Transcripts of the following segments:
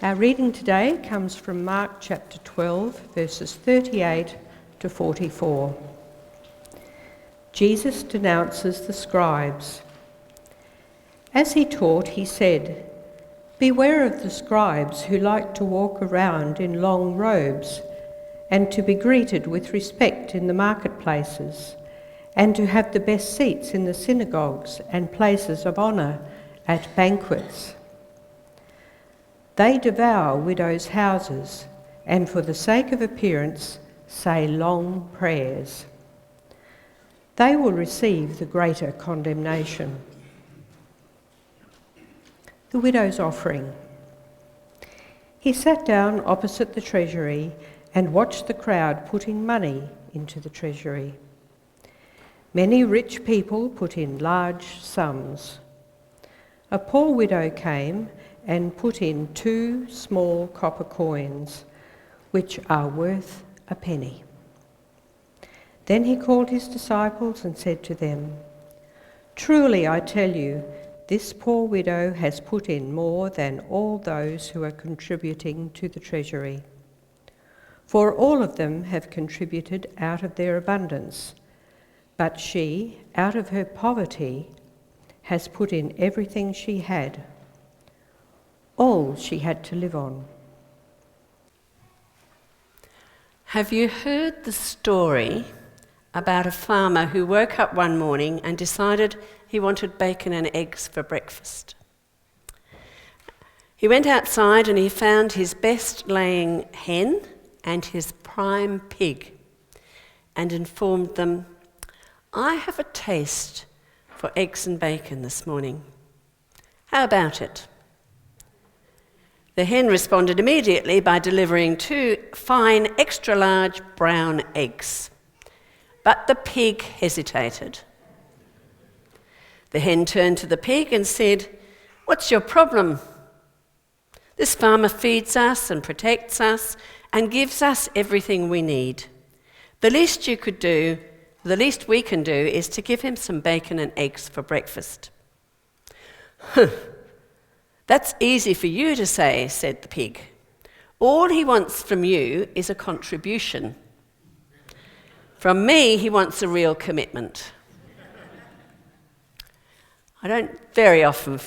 Our reading today comes from Mark chapter 12, verses 38 to 44. Jesus denounces the scribes. As he taught, he said, "Beware of the scribes who like to walk around in long robes and to be greeted with respect in the marketplaces and to have the best seats in the synagogues and places of honour at banquets. They devour widows' houses and for the sake of appearance say long prayers. They will receive the greater condemnation." The widow's offering. He sat down opposite the treasury and watched the crowd putting money into the treasury. Many rich people put in large sums. A poor widow came and put in 2 small copper coins, which are worth a penny. Then he called his disciples and said to them, "Truly I tell you, this poor widow has put in more than all those who are contributing to the treasury. For all of them have contributed out of their abundance, but she, out of her poverty, has put in everything she had, all she had to live on." Have you heard the story about a farmer who woke up one morning and decided he wanted bacon and eggs for breakfast? He went outside and he found his best laying hen and his prime pig and informed them, "I have a taste for eggs and bacon this morning. How about it?" The hen responded immediately by delivering 2 fine, extra-large brown eggs. But the pig hesitated. The hen turned to the pig and said, "What's your problem? This farmer feeds us and protects us and gives us everything we need. The least we can do is to give him some bacon and eggs for breakfast." "That's easy for you to say," said the pig. "All he wants from you is a contribution. From me, he wants a real commitment." I don't very often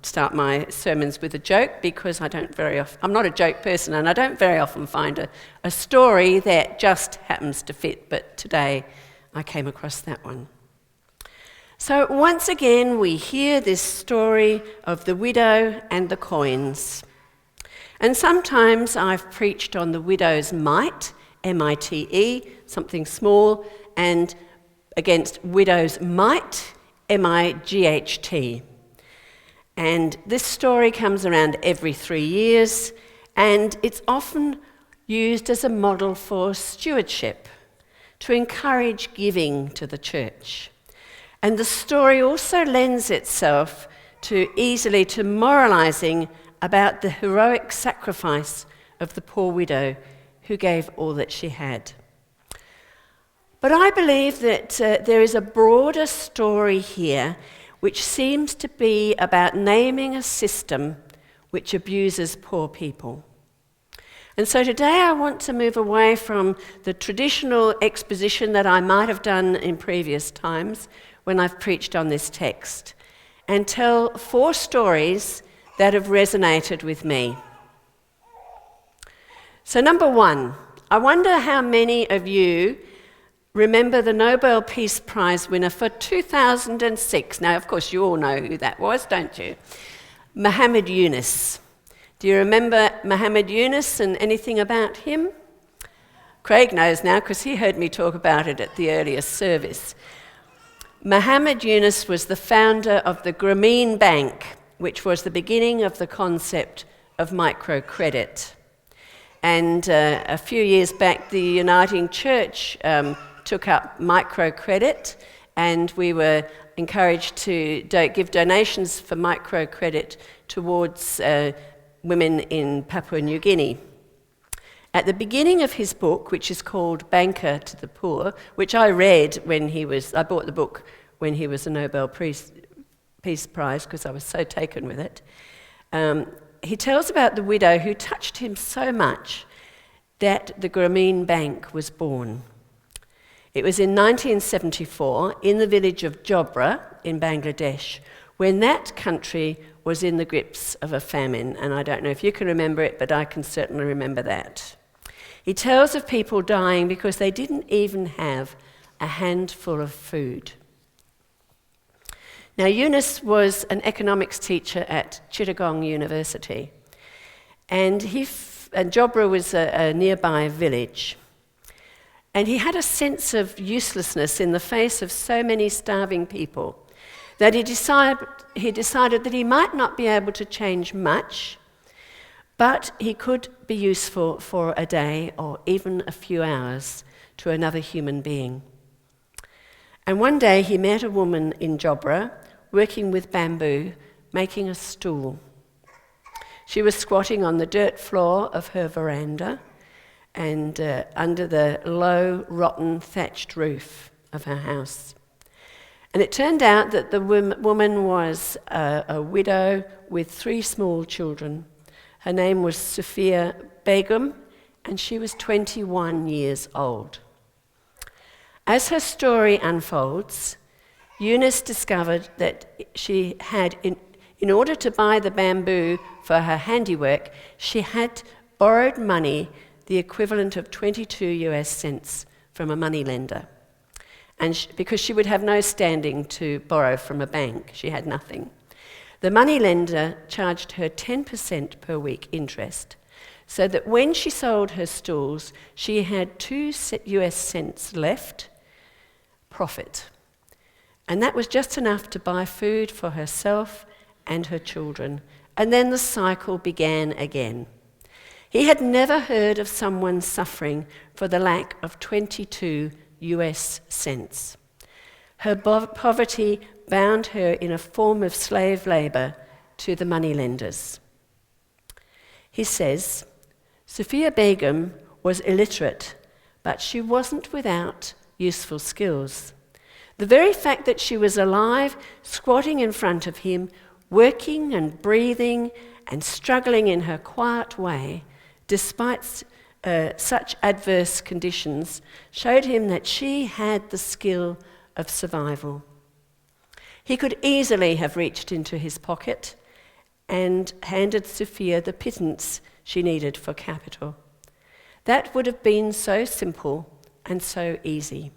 start my sermons with a joke because I'm not a joke person, and I don't very often find a story that just happens to fit, but today I came across that one. So once again, we hear this story of the widow and the coins. And sometimes I've preached on the widow's mite, M-I-T-E, something small, and against widow's mite, M-I-G-H-T. And this story comes around every 3 years, and it's often used as a model for stewardship, to encourage giving to the church. And the story also lends itself easily to moralising about the heroic sacrifice of the poor widow who gave all that she had. But I believe that there is a broader story here which seems to be about naming a system which abuses poor people. And so today I want to move away from the traditional exposition that I might have done in previous times when I've preached on this text, and tell 4 stories that have resonated with me. So number 1, I wonder how many of you remember the Nobel Peace Prize winner for 2006. Now, of course, you all know who that was, don't you? Muhammad Yunus. Do you remember Muhammad Yunus and anything about him? Craig knows now because he heard me talk about it at the earlier service. Muhammad Yunus was the founder of the Grameen Bank, which was the beginning of the concept of microcredit. And a few years back, the Uniting Church took up microcredit, and we were encouraged to give donations for microcredit towards women in Papua New Guinea. At the beginning of his book, which is called Banker to the Poor, which I read I bought the book when he was a Nobel Peace Prize because I was so taken with it. he tells about the widow who touched him so much that the Grameen Bank was born. It was in 1974 in the village of Jobra in Bangladesh, when that country was in the grips of a famine. And I don't know if you can remember it, but I can certainly remember that. He tells of people dying because they didn't even have a handful of food. Now, Yunus was an economics teacher at Chittagong University, and Jobra was a nearby village. And he had a sense of uselessness in the face of so many starving people that he decided that he might not be able to change much, but he could be useful for a day or even a few hours to another human being. And one day he met a woman in Jobra working with bamboo, making a stool. She was squatting on the dirt floor of her veranda and under the low, rotten, thatched roof of her house. And it turned out that the woman was a widow with 3 small children. Her name was Sophia Begum, and she was 21 years old. As her story unfolds, Yunus discovered that she had, in order to buy the bamboo for her handiwork, she had borrowed money, the equivalent of 22 US cents, from a moneylender. And because she would have no standing to borrow from a bank, she had nothing. The moneylender charged her 10% per week interest, so that when she sold her stools, she had 2 US cents left, profit. And that was just enough to buy food for herself and her children. And then the cycle began again. He had never heard of someone suffering for the lack of 22 US cents. Her poverty bound her in a form of slave labour to the moneylenders. He says, Sophia Begum was illiterate, but she wasn't without useful skills. The very fact that she was alive, squatting in front of him, working and breathing and struggling in her quiet way, despite such adverse conditions, showed him that she had the skill of survival. He could easily have reached into his pocket and handed Sophia the pittance she needed for capital. That would have been so simple and so easy.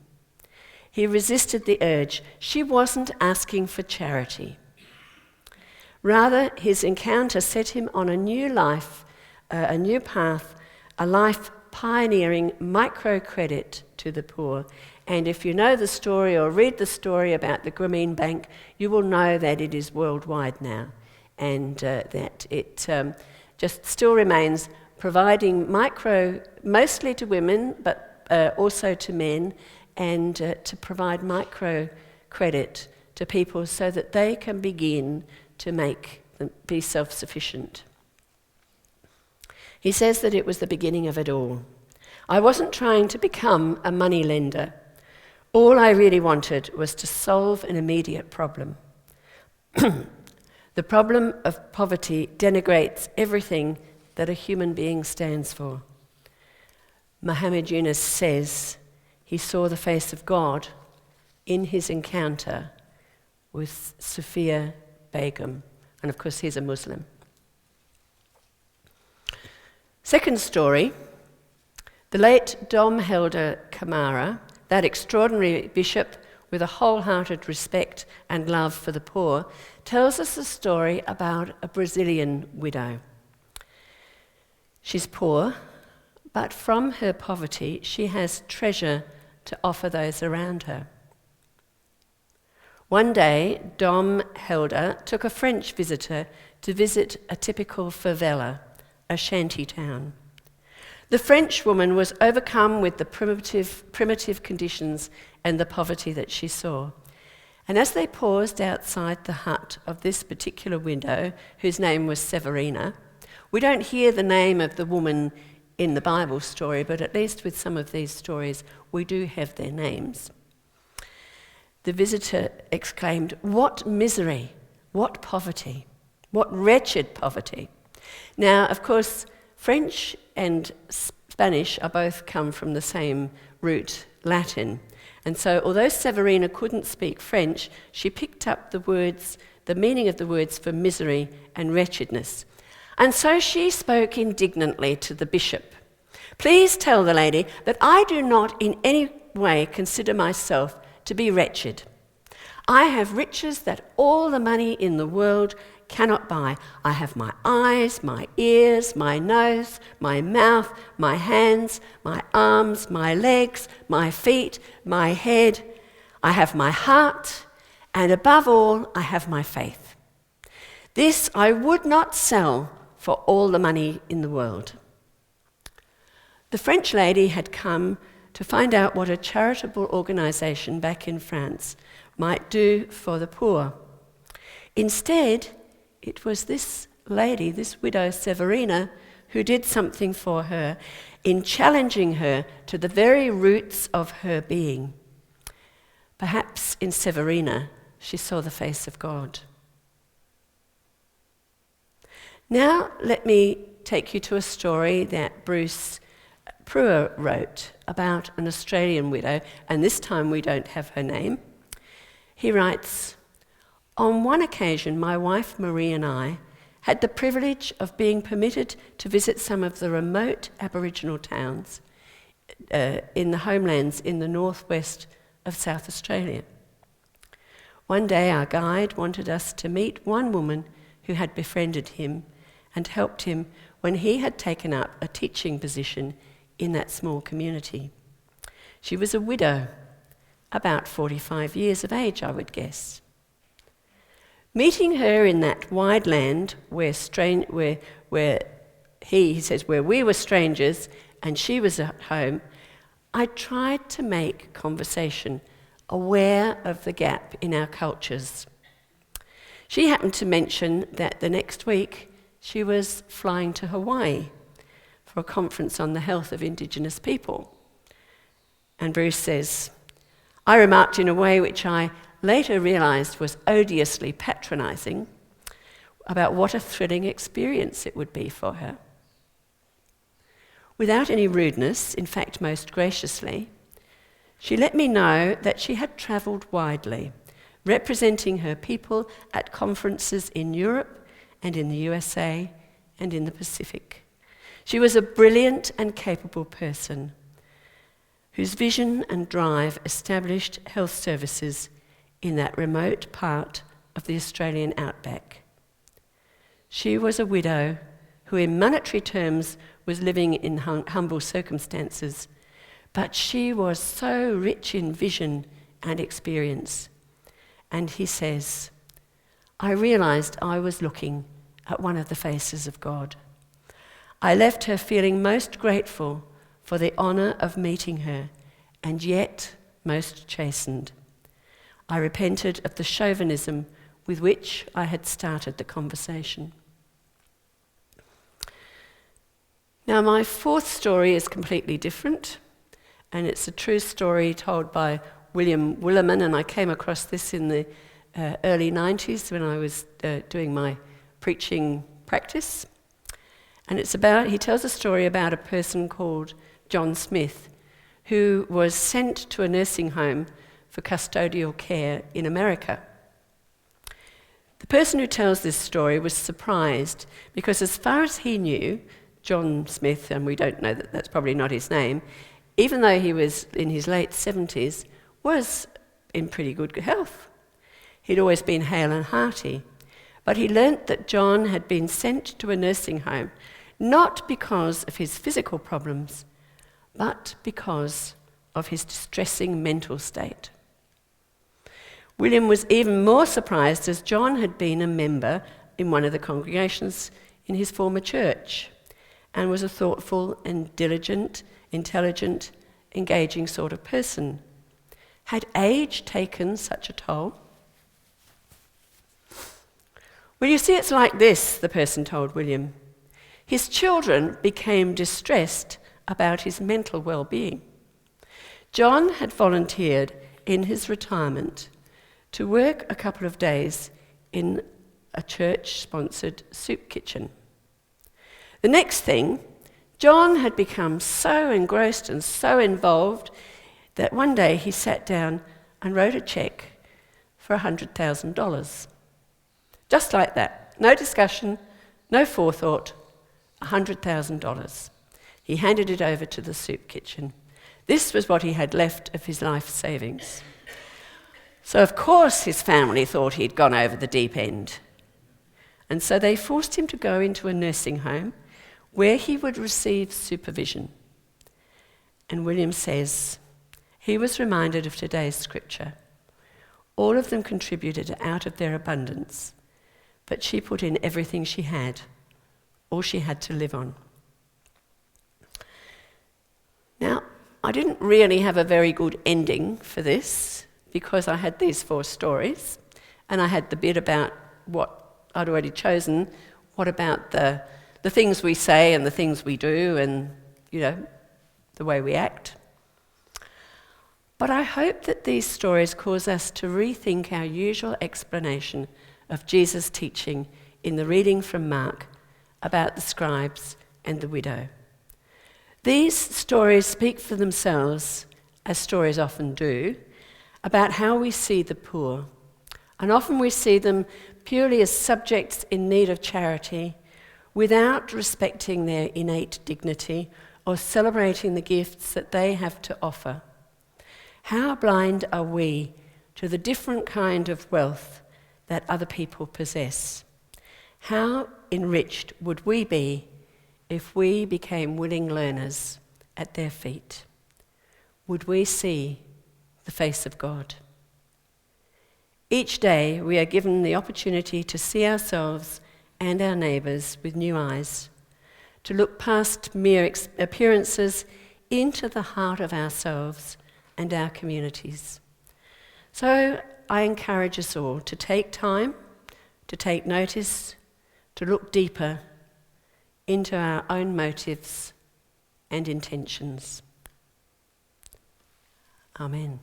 He resisted the urge. She wasn't asking for charity. Rather, his encounter set him on a new life, a new path, a life pioneering microcredit to the poor. And if you know the story or read the story about the Grameen Bank, you will know that it is worldwide now, and that it just still remains providing micro, mostly to women, but also to men, and to provide microcredit to people so that they can begin to be self-sufficient. He says that it was the beginning of it all. I wasn't trying to become a money lender. All I really wanted was to solve an immediate problem. The problem of poverty denigrates everything that a human being stands for. Muhammad Yunus says he saw the face of God in his encounter with Sophia Begum. And of course, he's a Muslim. Second story, the late Dom Helder Camara, that extraordinary bishop with a wholehearted respect and love for the poor, tells us a story about a Brazilian widow. She's poor, but from her poverty, she has treasure to offer those around her. One day, Dom Helder took a French visitor to visit a typical favela, a shanty town. The French woman was overcome with the primitive conditions and the poverty that she saw. And as they paused outside the hut of this particular widow, whose name was Severina, we don't hear the name of the woman in the Bible story, but at least with some of these stories, we do have their names. The visitor exclaimed, "What misery, what poverty, what wretched poverty. Now, of course, French and Spanish are both come from the same root, Latin. And so although Severina couldn't speak French, she picked up the meaning of the words for misery and wretchedness. And so she spoke indignantly to the bishop. "Please tell the lady that I do not in any way consider myself to be wretched. I have riches that all the money in the world cannot buy. I have my eyes, my ears, my nose, my mouth, my hands, my arms, my legs, my feet, my head. I have my heart, and above all, I have my faith. This I would not sell for all the money in the world." The French lady had come to find out what a charitable organisation back in France might do for the poor. Instead, it was this lady, this widow Severina, who did something for her in challenging her to the very roots of her being. Perhaps in Severina, she saw the face of God. Now, let me take you to a story that Bruce Brewer wrote about an Australian widow, and this time we don't have her name. He writes, "On one occasion, my wife Marie and I had the privilege of being permitted to visit some of the remote Aboriginal towns in the homelands in the northwest of South Australia. One day our guide wanted us to meet one woman who had befriended him and helped him when he had taken up a teaching position in that small community. She was a widow, about 45 years of age, I would guess. Meeting her in that wide land where he says, where we were strangers and she was at home, I tried to make conversation, aware of the gap in our cultures. She happened to mention that the next week she was flying to Hawaii for a conference on the health of Indigenous people. And Bruce says, I remarked in a way which I later realised was odiously patronising about what a thrilling experience it would be for her. Without any rudeness, in fact most graciously, she let me know that she had travelled widely, representing her people at conferences in Europe and in the USA and in the Pacific. She was a brilliant and capable person whose vision and drive established health services in that remote part of the Australian outback. She was a widow who in monetary terms was living in humble circumstances, but she was so rich in vision and experience. And he says, I realised I was looking at one of the faces of God. I left her feeling most grateful for the honour of meeting her, and yet most chastened. I repented of the chauvinism with which I had started the conversation. Now, my fourth story is completely different, and it's a true story told by William Willerman, and I came across this in the early 90s when I was doing my preaching practice. And he tells a story about a person called John Smith, who was sent to a nursing home for custodial care in America. The person who tells this story was surprised because as far as he knew, John Smith, and we don't know that that's probably not his name, even though he was in his late 70s, was in pretty good health. He'd always been hale and hearty. But he learnt that John had been sent to a nursing home, not because of his physical problems, but because of his distressing mental state. William was even more surprised as John had been a member in one of the congregations in his former church and was a thoughtful and diligent, intelligent, engaging sort of person. Had age taken such a toll? Well, you see, it's like this, the person told William. His children became distressed about his mental well-being. John had volunteered in his retirement to work a couple of days in a church-sponsored soup kitchen. The next thing, John had become so engrossed and so involved that one day he sat down and wrote a cheque for $100,000. Just like that. No discussion, no forethought, $100,000. He handed it over to the soup kitchen. This was what he had left of his life savings. So of course his family thought he'd gone over the deep end. And so they forced him to go into a nursing home where he would receive supervision. And William says, he was reminded of today's scripture. All of them contributed out of their abundance, but she put in everything she had, all she had to live on. Now, I didn't really have a very good ending for this because I had these 4 stories and I had the bit about what I'd already chosen, what about the things we say and the things we do and, the way we act. But I hope that these stories cause us to rethink our usual explanation of Jesus' teaching in the reading from Mark about the scribes and the widow. These stories speak for themselves, as stories often do, about how we see the poor. And often we see them purely as subjects in need of charity, without respecting their innate dignity or celebrating the gifts that they have to offer. How blind are we to the different kind of wealth that other people possess? How enriched would we be if we became willing learners at their feet? Would we see the face of God? Each day we are given the opportunity to see ourselves and our neighbours with new eyes, to look past mere appearances into the heart of ourselves and our communities. So I encourage us all to take time, to take notice, to look deeper into our own motives and intentions. Amen.